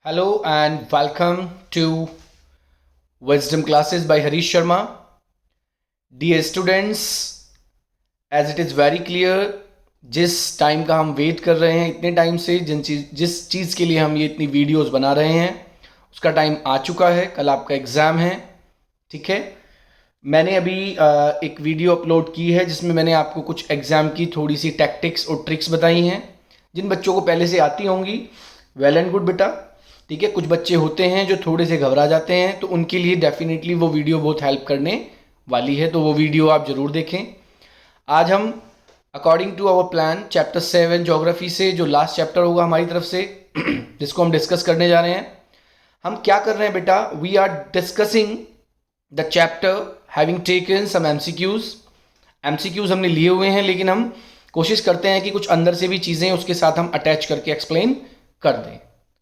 Hello and welcome to Wisdom Classes by Harish Sharma. Dear students, as it is very clear, जिस time का हम wait कर रहे हैं इतने टाइम से जिस चीज़ के लिए हम ये इतनी वीडियोस बना रहे हैं उसका टाइम आ चुका है। कल आपका एग्ज़ाम है, ठीक है। मैंने अभी एक वीडियो अपलोड की है जिसमें मैंने आपको कुछ एग्ज़ाम की थोड़ी सी टैक्टिक्स और ट्रिक्स बताई हैं। जिन बच्चों को पहले से आती होंगी वेल एंड गुड बेटा, ठीक है। कुछ बच्चे होते हैं जो थोड़े से घबरा जाते हैं, तो उनके लिए डेफिनेटली वो वीडियो बहुत हेल्प करने वाली है, तो वो वीडियो आप ज़रूर देखें। आज हम according to our plan chapter 7 geography से, जो लास्ट चैप्टर होगा हमारी तरफ से जिसको हम डिस्कस करने जा रहे हैं, हम क्या कर रहे हैं बेटा, we are discussing the chapter having taken some MCQs हमने लिए हुए हैं, लेकिन हम कोशिश करते हैं कि कुछ अंदर से भी चीज़ें उसके साथ हम अटैच करके एक्सप्लेन कर दें,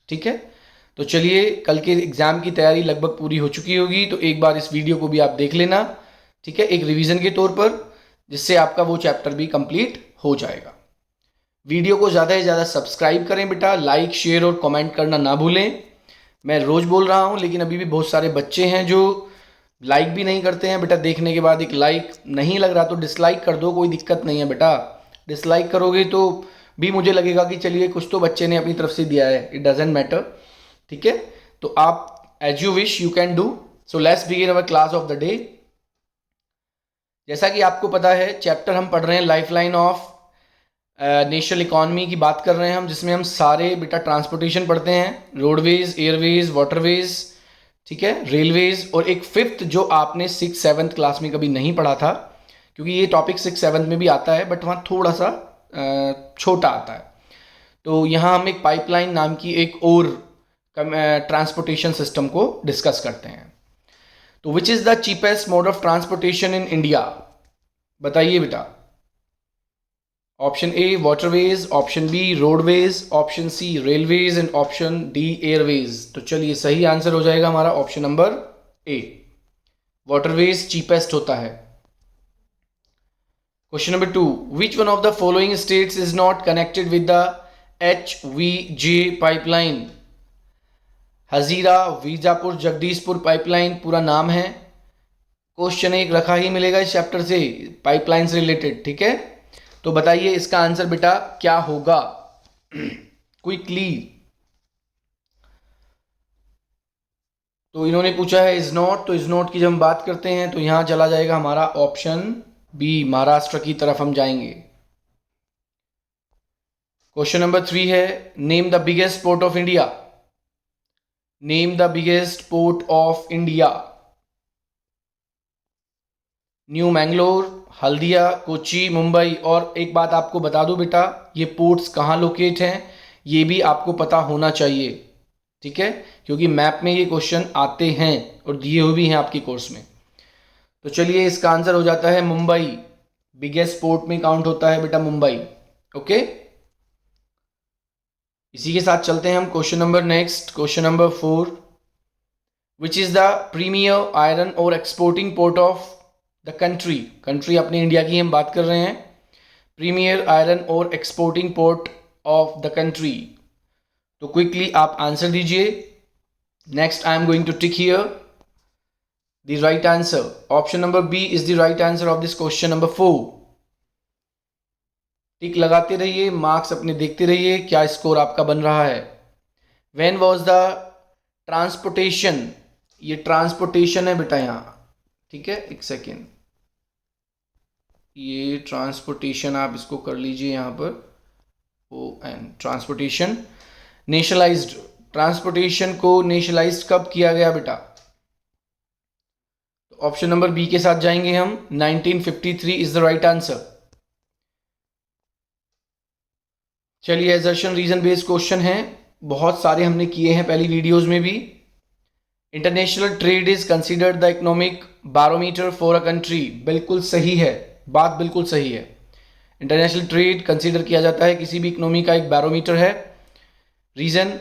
ठीक है। तो चलिए, कल के एग्ज़ाम की तैयारी लगभग पूरी हो चुकी होगी, तो एक बार इस वीडियो को भी आप देख लेना, ठीक है, एक रिवीजन के तौर पर, जिससे आपका वो चैप्टर भी कंप्लीट हो जाएगा। वीडियो को ज़्यादा से ज़्यादा सब्सक्राइब करें बेटा, लाइक शेयर और कमेंट करना ना भूलें। मैं रोज़ बोल रहा हूँ, लेकिन अभी भी बहुत सारे बच्चे हैं जो लाइक भी नहीं करते हैं बेटा। देखने के बाद एक लाइक नहीं लग रहा तो डिसलाइक कर दो, कोई दिक्कत नहीं है बेटा। डिसलाइक करोगे तो भी मुझे लगेगा कि चलिए कुछ तो बच्चे ने अपनी तरफ से दिया है, इट डजेंट मैटर, ठीक है। तो आप as you wish you can do. So let's begin our class of the day. जैसा कि आपको पता है, चैप्टर हम पढ़ रहे हैं लाइफलाइन ऑफ नेशनल इकॉनमी की बात कर रहे हैं हम, जिसमें हम सारे बेटा ट्रांसपोर्टेशन पढ़ते हैं, रोडवेज, एयरवेज, वाटरवेज, ठीक है, रेलवेज, और एक फिफ्थ जो आपने 6th-7th क्लास में कभी नहीं पढ़ा था, क्योंकि ये टॉपिक 6th-7th में भी आता है, बट वहाँ थोड़ा सा छोटा आता है। तो यहाँ हम एक पाइपलाइन नाम की एक और ट्रांसपोर्टेशन सिस्टम को डिस्कस करते हैं। तो which is the cheapest mode of transportation in India, बताइए बेटा। Option A waterways, option B roadways, option C railways and option D airways. तो चलिए, सही आंसर हो जाएगा हमारा option number A, waterways cheapest होता है। Question number 2, which one of the following states is not connected with the HVJ pipeline. Hazira Vijapur Jagdishpur pipeline पूरा नाम है। क्वेश्चन एक रखा ही मिलेगा इस चैप्टर से, पाइपलाइन से रिलेटेड, ठीक है। तो बताइए इसका आंसर बेटा क्या होगा क्विकली। तो इन्होंने पूछा है इज नॉट, तो इज नॉट की जब हम बात करते हैं तो यहां चला जाएगा हमारा ऑप्शन बी, महाराष्ट्र की तरफ हम जाएंगे। क्वेश्चन नंबर 3 है, name the biggest port of India. Name the biggest port of India. New Mangalore, Haldia, Kochi, Mumbai. और एक बात आपको बता दूं बेटा, ये पोर्ट्स कहाँ लोकेट हैं ये भी आपको पता होना चाहिए, ठीक है, क्योंकि मैप में ये क्वेश्चन आते हैं और दिए हुए भी हैं आपके कोर्स में। तो चलिए, इसका आंसर हो जाता है मुंबई, बिगेस्ट पोर्ट में काउंट होता है बेटा मुंबई, ओके। इसी के साथ चलते हैं हम question number next, question number 4, which is the premier iron ore exporting port of the country. Country अपने इंडिया की हम बात कर रहे हैं। Premier iron ore exporting port of the country. तो क्विकली आप आंसर दीजिए। Next I am going to tick here the right answer. Option number B is the right answer of this question number 4। Tick लगाते रहिए, marks अपने देखते रहिए, क्या score आपका बन रहा है। व्हेन वाज द ट्रांसपोर्टेशन, ये ट्रांसपोर्टेशन है बेटा यहाँ, ठीक है, एक सेकेंड, ये ट्रांसपोर्टेशन आप इसको कर लीजिए यहाँ पर, ON ट्रांसपोर्टेशन। नेशनलाइज्ड, ट्रांसपोर्टेशन को नेशनलाइज्ड कब किया गया बेटा। तो ऑप्शन नंबर बी के साथ जाएंगे हम, 1953 इज द राइट आंसर। चलिए, एजर्शन रीजन बेस्ड क्वेश्चन है, बहुत सारे हमने किए हैं पहली वीडियोस में भी। International trade is considered the economic barometer for a country. बिल्कुल सही है, बात बिल्कुल सही है। इंटरनेशनल ट्रेड कंसीडर किया जाता है किसी भी इकोनॉमी का एक बैरोमीटर है। Reason,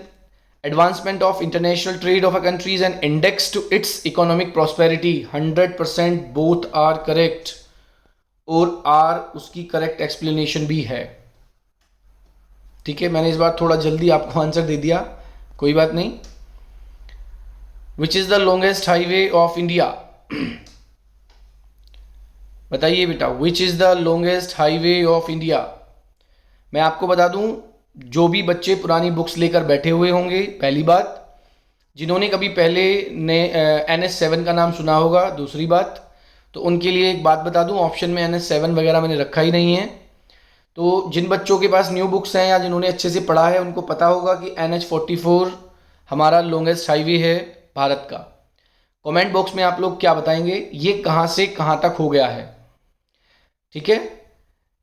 advancement of international trade of a country is an index to its economic prosperity. 100% both are correct, और आर उसकी करेक्ट एक्सप्लेनेशन भी है, ठीक है। मैंने इस बार थोड़ा जल्दी आपको आंसर दे दिया, कोई बात नहीं। विच is the longest highway of India? बताइए बेटा, विच is the longest highway of India? मैं आपको बता दूं, जो भी बच्चे पुरानी बुक्स लेकर बैठे हुए होंगे, पहली बात, जिन्होंने कभी पहले ने NH7 का नाम सुना होगा, दूसरी बात, तो उनके लिए एक बात बता दूं, ऑप्शन में NH7 वगैरह मैंने रखा ही नहीं है। तो जिन बच्चों के पास न्यू बुक्स हैं या जिन्होंने अच्छे से पढ़ा है, उनको पता होगा कि NH44 हमारा लॉन्गेस्ट हाईवे है भारत का। कमेंट बॉक्स में आप लोग क्या बताएंगे, ये कहाँ से कहाँ तक हो गया है? ठीक है,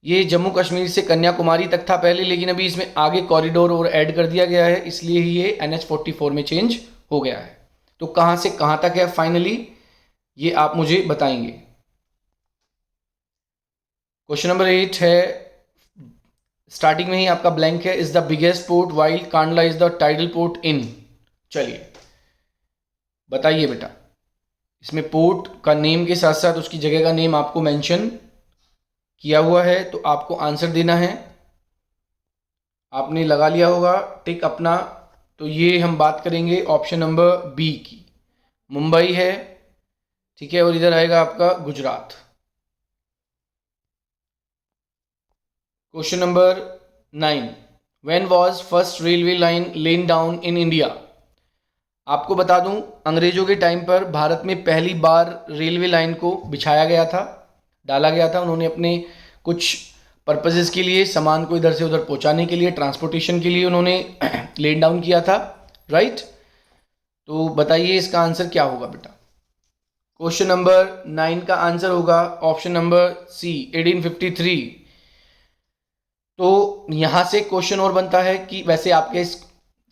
ये जम्मू कश्मीर से कन्याकुमारी तक था पहले, लेकिन अभी इसमें आगे कॉरिडोर और ऐड कर दिया गया है, इसलिए ही ये NH44 में चेंज हो गया है। तो कहाँ से कहाँ तक है फाइनली, ये आप मुझे बताएंगे। क्वेश्चन नंबर 8 है, स्टार्टिंग में ही आपका ब्लैंक है। Is the biggest port while Kandla is the tidal port in? चलिए बताइए बेटा, इसमें पोर्ट का नेम के साथ साथ उसकी जगह का नेम आपको मेंशन किया हुआ है, तो आपको आंसर देना है। आपने लगा लिया होगा टिक अपना, तो ये हम बात करेंगे ऑप्शन नंबर बी की, मुंबई है। ठीक है, और इधर आएगा आपका Gujarat. Question number 9, when was first railway line lane down in India? आपको बता दूं, अंग्रेजों के टाइम पर भारत में पहली बार रेलवे लाइन को बिछाया गया था, डाला गया था। उन्होंने अपने कुछ पर्पसेस के लिए, सामान को इधर से उधर पहुंचाने के लिए, ट्रांसपोर्टेशन के लिए उन्होंने लेन डाउन किया था, राइट? तो बताइए इसका आंसर क्या होगा बेटा? क्वेश्चन नंबर 9 का आंसर होगा ऑप्शन नंबर सी, 1853। तो यहां से क्वेश्चन और बनता है कि वैसे आपके इस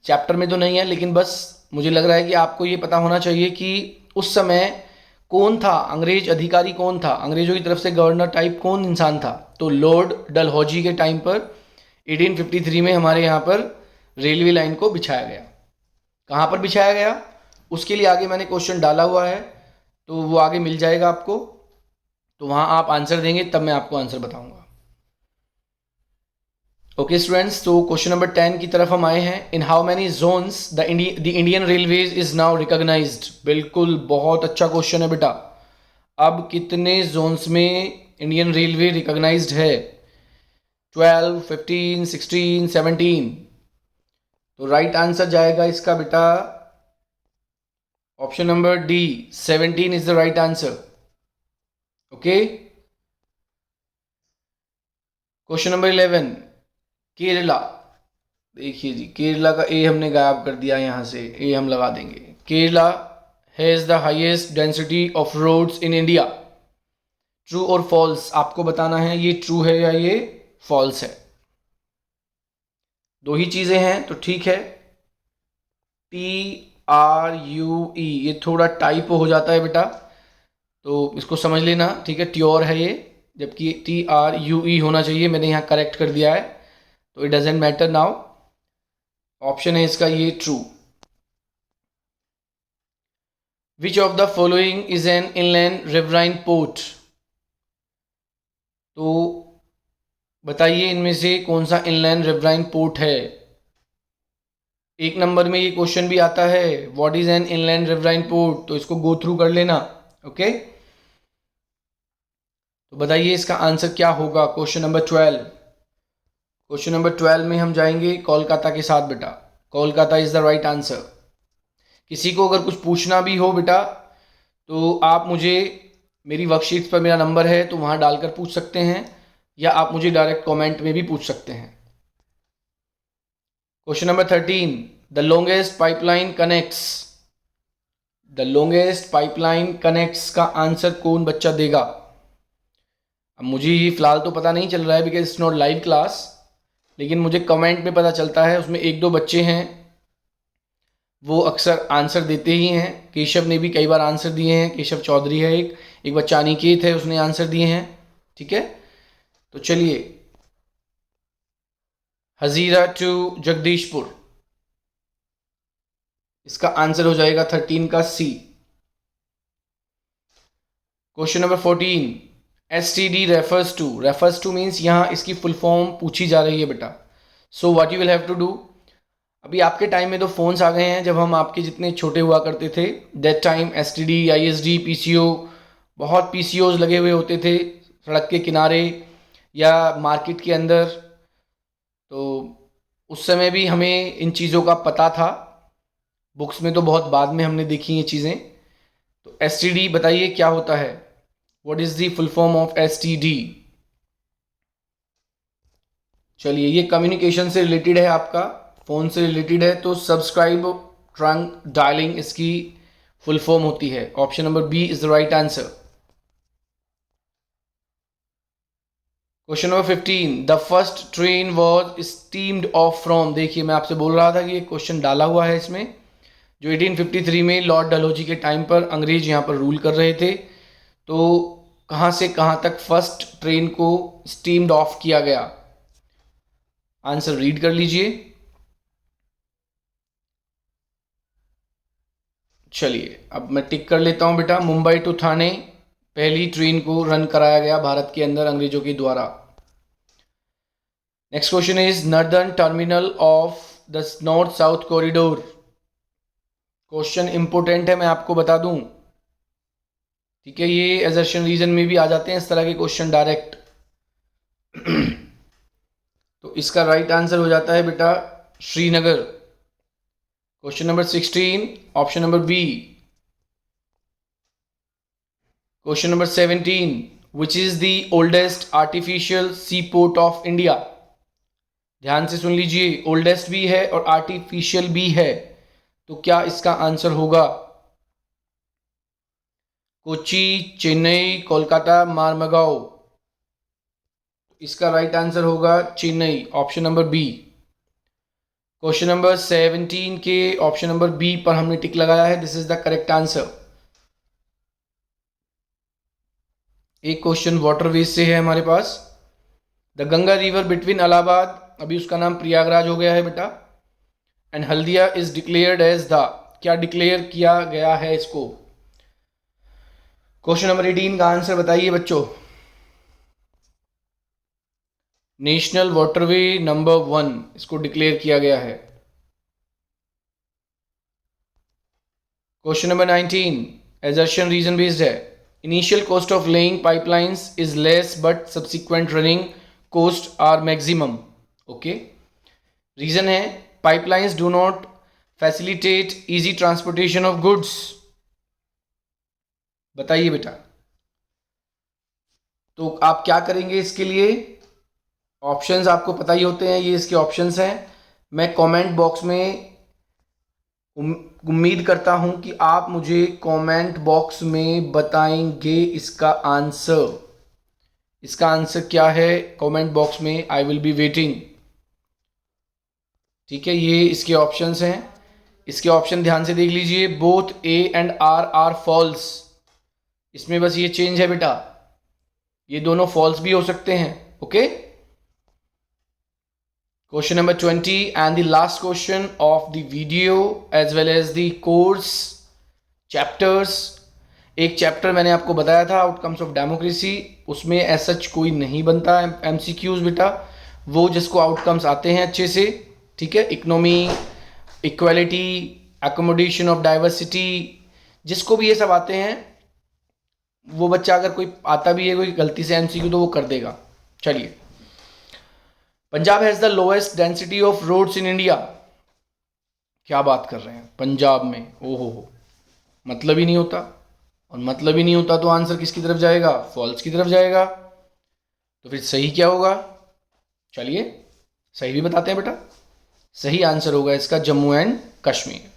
चैप्टर में तो नहीं है, लेकिन बस मुझे लग रहा है कि आपको ये पता होना चाहिए कि उस समय कौन था, अंग्रेज अधिकारी कौन था, अंग्रेजों की तरफ से गवर्नर टाइप कौन इंसान था? तो लॉर्ड डलहौजी के टाइम पर 1853 में हमारे यहाँ पर रेलवे लाइन को बिछाया गया। कहाँ पर बिछाया गया, उसके लिए आगे मैंने क्वेश्चन डाला हुआ है, तो वो आगे मिल जाएगा आपको, तो वहाँ आप आंसर देंगे, तब मैं आपको आंसर बताऊंगा। ओके स्टूडेंट्स, तो क्वेश्चन नंबर 10 की तरफ हम आए हैं। In how many zones the Indian railways is now recognised? बिल्कुल, बहुत अच्छा क्वेश्चन है बेटा। अब कितने जोन्स में इंडियन रेलवे रिकॉग्नाइज्ड है? 12, 15, 16, 17? तो राइट आंसर जाएगा इसका बेटा option number D, 17 is the right answer. Okay, question number 11, Kerala. देखिए जी, केरला का ए हमने गायब कर दिया, यहां से ए हम लगा देंगे। Kerala has the highest density of roads in India. True और फॉल्स आपको बताना है, ये ट्रू है या ये फॉल्स है। दो ही चीजें हैं, तो ठीक है। TRUE, ये थोड़ा टाइप हो जाता है बेटा, तो इसको समझ लेना, ठीक है। ट्योर है ये, जबकि TRUE होना चाहिए, मैंने यहाँ करेक्ट कर दिया है, तो it doesn't matter now. Option है इसका ये true. Which of the following is an inland riverine port? तो बताइए इनमें से कौन सा इनलैंड रिवराइन पोर्ट है। एक नंबर में ये क्वेश्चन भी आता है, what is an inland riverine port, तो इसको गो थ्रू कर लेना। ओके, तो बताइए इसका आंसर क्या होगा। क्वेश्चन नंबर 12, क्वेश्चन नंबर 12 में हम जाएंगे कोलकाता के साथ बेटा। Kolkata is the right answer. किसी को अगर कुछ पूछना भी हो बेटा, तो आप मुझे, मेरी वर्कशीट पर मेरा नंबर है, तो वहां डालकर पूछ सकते हैं, या आप मुझे डायरेक्ट कमेंट में भी पूछ सकते हैं। Question number 13, the longest pipeline connects. The longest pipeline connects का आंसर कौन बच्चा देगा? अब मुझे ये फिलहाल तो पता नहीं चल रहा है, because it's not live class, लेकिन मुझे कमेंट में पता चलता है, उसमें एक दो बच्चे हैं वो अक्सर आंसर देते ही हैं। केशव ने भी कई बार आंसर दिए हैं, केशव चौधरी है एक बच्चा अनिकेत है, उसने आंसर दिए हैं। ठीक है, तो चलिए, हजीरा टू जगदीशपुर, इसका आंसर हो जाएगा 13 का C. Question number 14, STD refers to means, यहां इसकी फुल फॉर्म पूछी जा रही है बेटा। So what you will have to do, अभी आपके टाइम में तो फ़ोन्स आ गए हैं, जब हम आपके जितने छोटे हुआ करते थे that time STD, ISD, PCO, बहुत पीसीओज लगे हुए होते थे सड़क के किनारे या मार्केट के अंदर। तो उस समय भी हमें इन चीज़ों का पता था, बुक्स में तो बहुत बाद में हमने देखी ये चीज़ें। तो एसटीडी बताइए क्या होता है, what is the full form of STD. चलिए, ये कम्युनिकेशन से रिलेटेड है, आपका फ़ोन से रिलेटेड है, तो सब्सक्राइब ट्रंक डायलिंग इसकी फुल फॉर्म होती है। Option number B is the right answer. Question number 15, the first train was steamed off from. देखिए, मैं आपसे बोल रहा था कि ये क्वेश्चन डाला हुआ है इसमें, जो 1853 में लॉर्ड डलहौजी के टाइम पर अंग्रेज यहाँ पर रूल कर रहे थे। तो कहाँ से कहाँ तक फर्स्ट ट्रेन को स्टीम्ड ऑफ किया गया, आंसर रीड कर लीजिए। चलिए, अब मैं टिक कर लेता हूं बेटा। मुंबई टू ठाणे पहली ट्रेन को रन कराया गया भारत के अंदर अंग्रेजों के द्वारा। Next question is northern terminal of the north south corridor. Question important है, मैं आपको बता दूं, ठीक है। ये एजर्शन रीजन में भी आ जाते हैं इस तरह के क्वेश्चन डायरेक्ट। तो इसका राइट आंसर हो जाता है बेटा Srinagar. Question number 16, option number B. Question number 17, which is the oldest artificial sea port of India. ध्यान से सुन लीजिए, ओल्डेस्ट भी है और आर्टिफिशियल भी है, तो क्या इसका आंसर होगा? कोची, चेन्नई, कोलकाता, मारमगाओ। इसका राइट आंसर होगा Chennai, option number B. Question number 17 के ऑप्शन नंबर बी पर हमने टिक लगाया है, this is the correct answer. एक क्वेश्चन वाटरवेज से है हमारे पास। The Ganga river between Allahabad, अभी उसका नाम प्रयागराज हो गया है बेटा, and Haldia is declared as the, क्या डिक्लेयर किया गया है इसको? क्वेश्चन नंबर 18 का आंसर बताइए बच्चों। नेशनल वाटरवे नंबर 1 इसको डिक्लेयर किया गया है। Question number 19 assertion reason based है। Initial cost of laying pipelines is less but subsequent running cost are maximum. Okay, reason है pipelines do not facilitate easy transportation of goods. बताइए बेटा, तो आप क्या करेंगे इसके लिए? ऑप्शंस आपको पता ही होते हैं, ये इसके ऑप्शंस हैं। मैं कमेंट बॉक्स में उम्मीद करता हूं कि आप मुझे कमेंट बॉक्स में बताएंगे इसका आंसर। इसका आंसर क्या है कमेंट बॉक्स में, आई विल बी वेटिंग। ठीक है, ये इसके ऑप्शंस हैं। इसके ऑप्शन ध्यान से देख लीजिए, both A and R are false. इसमें बस ये चेंज है बेटा, ये दोनों फॉल्स भी हो सकते हैं। Okay, question number 20 and the last question of the video as well as the course chapters। एक चैप्टर मैंने आपको बताया था आउटकम्स ऑफ डेमोक्रेसी, उसमें ऐसा कोई नहीं बनता है एमसीक्यूज बेटा, वो जिसको आउटकम्स आते हैं अच्छे से, ठीक है। Economy, equality, accommodation of diversity, जिसको भी ये सब आते हैं, वो बच्चा अगर कोई आता भी है कोई गलती से एमसीक्यू तो वो कर देगा। चलिए, Punjab has the lowest density of roads in India. क्या बात कर रहे हैं, पंजाब में, ओहो हो, मतलब ही नहीं होता। और मतलब ही नहीं होता तो आंसर किसकी तरफ जाएगा? फॉल्स की तरफ जाएगा। तो फिर सही क्या होगा? चलिए सही भी बताते हैं बेटा। सही आंसर होगा इसका Jammu and Kashmir.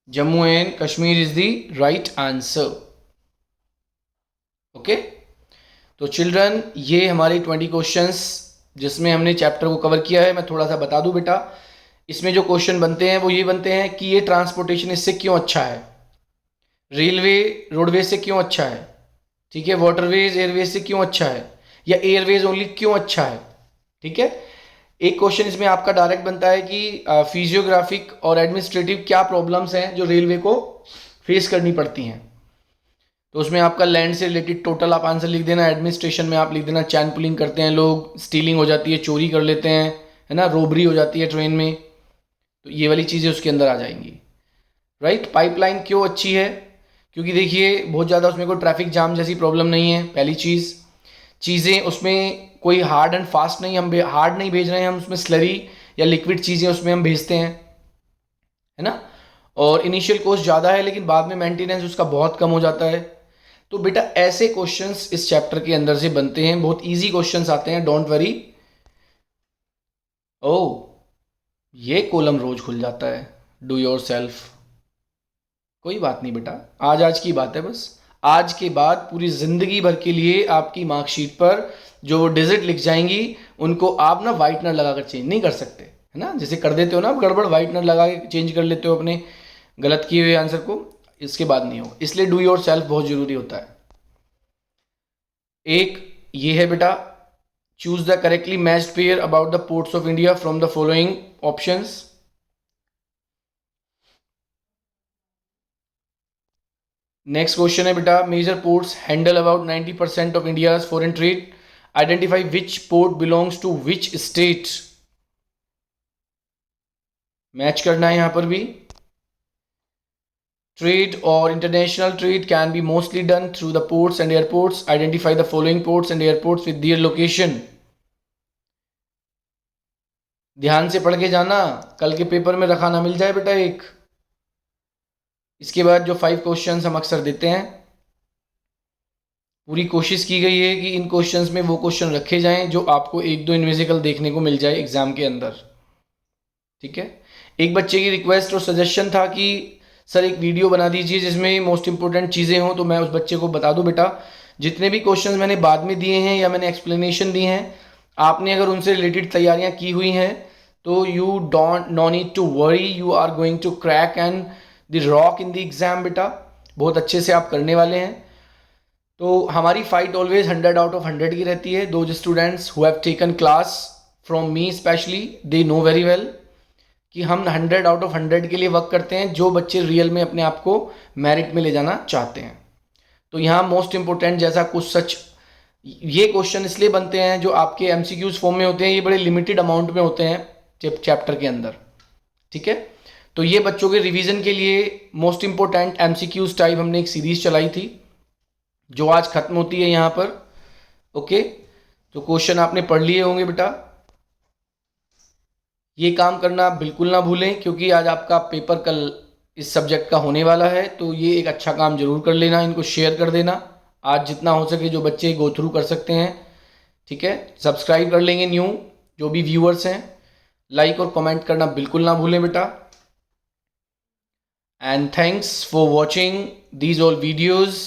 Jammu and Kashmir is the right answer. Okay, तो चिल्ड्रन, ये हमारी 20 क्वेश्चंस जिसमें हमने चैप्टर को कवर किया है। मैं थोड़ा सा बता दूं बेटा, इसमें जो क्वेश्चन बनते हैं वो ये बनते हैं कि ये ट्रांसपोर्टेशन इससे क्यों अच्छा है, रेलवे रोडवेज से क्यों अच्छा है, ठीक है, वाटरवेज एयरवेज से क्यों अच्छा है, या एयरवेज ओनली क्यों अच्छा है। ठीक है, एक क्वेश्चन इसमें आपका डायरेक्ट बनता है कि फिजियोग्राफिक और एडमिनिस्ट्रेटिव क्या प्रॉब्लम्स हैं जो रेलवे को फेस करनी पड़ती हैं। तो उसमें आपका लैंड से रिलेटेड टोटल आप आंसर लिख देना, एडमिनिस्ट्रेशन में आप लिख देना चैन पुलिंग करते हैं लोग, स्टीलिंग हो जाती है, चोरी कर लेते हैं, है ना, रोबरी हो जाती है ट्रेन में, तो ये वाली चीज़ें उसके अंदर आ जाएंगी, राइट। पाइपलाइन क्यों अच्छी है? क्योंकि देखिए बहुत ज़्यादा उसमें कोई ट्रैफिक जाम जैसी प्रॉब्लम नहीं है, पहली चीज़। चीज़ें उसमें कोई हार्ड एंड फास्ट नहीं, हम हार्ड नहीं भेज रहे हैं, हम उसमें स्लरी या लिक्विड चीज़ें उसमें हम भेजते हैं, है ना। और इनिशियल कॉस्ट ज़्यादा है लेकिन बाद में मेंटेनेंस उसका बहुत कम हो जाता है। तो बेटा ऐसे क्वेश्चंस इस चैप्टर के अंदर से बनते हैं, बहुत इजी क्वेश्चंस आते हैं, डोंट वरी। ओ ये कॉलम रोज खुल जाता है, डू योर सेल्फ। कोई बात नहीं बेटा, आज की बात है बस। आज के बाद पूरी जिंदगी भर के लिए आपकी मार्कशीट पर जो डिजिट लिख जाएंगी उनको आप ना वाइटनर लगाकर चेंज नहीं कर सकते, है ना। जैसे कर देते हो ना आप गड़बड़, वाइटनर लगा के चेंज कर लेते हो अपने गलत किए हुए आंसर को, इसके बाद नहीं हो। इसलिए डू योर सेल्फ बहुत जरूरी होता है। एक ये है बेटा, choose the correctly matched pair about the ports of India from the following options. Next question है बेटा, major ports handle about 90% of India's foreign trade, identify which port belongs to which state. Match करना है यहां पर भी। Trade or international trade can be mostly done through the ports and airports. Identify the following ports and airports with their location. ध्यान से पढ़ के जाना, कल के पेपर में रखा ना मिल जाए बेटा एक। इसके बाद जो 5 क्वेश्चंस हम अक्सर देते हैं, पूरी कोशिश की गई है कि इन क्वेश्चंस में वो क्वेश्चन रखे जाएं जो आपको 1-2 इनविजिकल देखने को मिल जाए एग्जाम के अंदर, ठीक है। एक बच्चे की रिक्वेस्ट और सजेशन था कि सर एक वीडियो बना दीजिए जिसमें मोस्ट इंपॉर्टेंट चीज़ें हों, तो मैं उस बच्चे को बता दूं बेटा, जितने भी क्वेश्चंस मैंने बाद में दिए हैं या मैंने एक्सप्लेनेशन दी हैं, आपने अगर उनसे रिलेटेड तैयारियां की हुई हैं तो you don't no need to worry, you are going to crack and the rock in the exam बेटा, बहुत अच्छे से आप करने वाले हैं। तो हमारी फाइट ऑलवेज 100 आउट ऑफ 100 की रहती है। Those students who have taken class from me specially, they know very well कि हम 100 आउट ऑफ 100 के लिए वर्क करते हैं, जो बच्चे रियल में अपने आप को मेरिट में ले जाना चाहते हैं। तो यहाँ मोस्ट इंपोर्टेंट जैसा कुछ सच, ये क्वेश्चन इसलिए बनते हैं जो आपके एमसीक्यूज फॉर्म में होते हैं, ये बड़े लिमिटेड अमाउंट में होते हैं चैप्टर के अंदर, ठीक है। तो ये बच्चों के रिवीजन के लिए मोस्ट इंपोर्टेंट एमसीक्यूज टाइप हमने एक सीरीज चलाई थी जो आज खत्म होती है यहाँ पर, ओके। तो क्वेश्चन आपने पढ़ लिए होंगे बेटा, ये काम करना बिल्कुल ना भूलें क्योंकि आज आपका पेपर कल इस सब्जेक्ट का होने वाला है। तो ये एक अच्छा काम जरूर कर लेना, इनको शेयर कर देना आज जितना हो सके, जो बच्चे गो थ्रू कर सकते हैं, ठीक है। सब्सक्राइब कर लेंगे न्यू जो भी व्यूअर्स हैं, लाइक और कमेंट करना बिल्कुल ना भूलें बेटा। And thanks for watching these all videos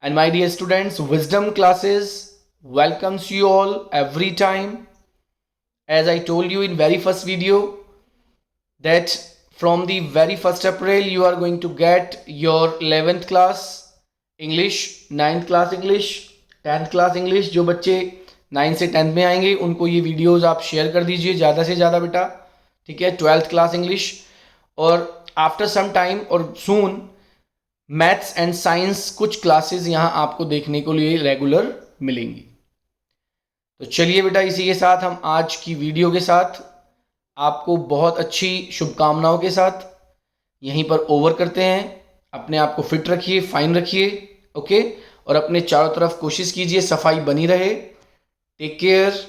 and my dear students, Wisdom Classes welcomes you all every time. As I told you in very first video that from the very 1st April you are going to get your 11th class English, 9th class English, 10th class English। जो बच्चे 9 से 10th में आएंगे उनको ये videos आप share कर दीजिए ज़्यादा से ज़्यादा बेटा, ठीक है। 12th class English, और आफ्टर सम टाइम और सून मैथ्स एंड साइंस कुछ क्लासेस यहाँ आपको देखने को लिए रेगुलर मिलेंगी। तो चलिए बेटा, इसी के साथ हम आज की वीडियो के साथ आपको बहुत अच्छी शुभकामनाओं के साथ यहीं पर ओवर करते हैं। अपने आप को फिट रखिए, फाइन रखिए, ओके। और अपने चारों तरफ कोशिश कीजिए सफाई बनी रहे। Take care.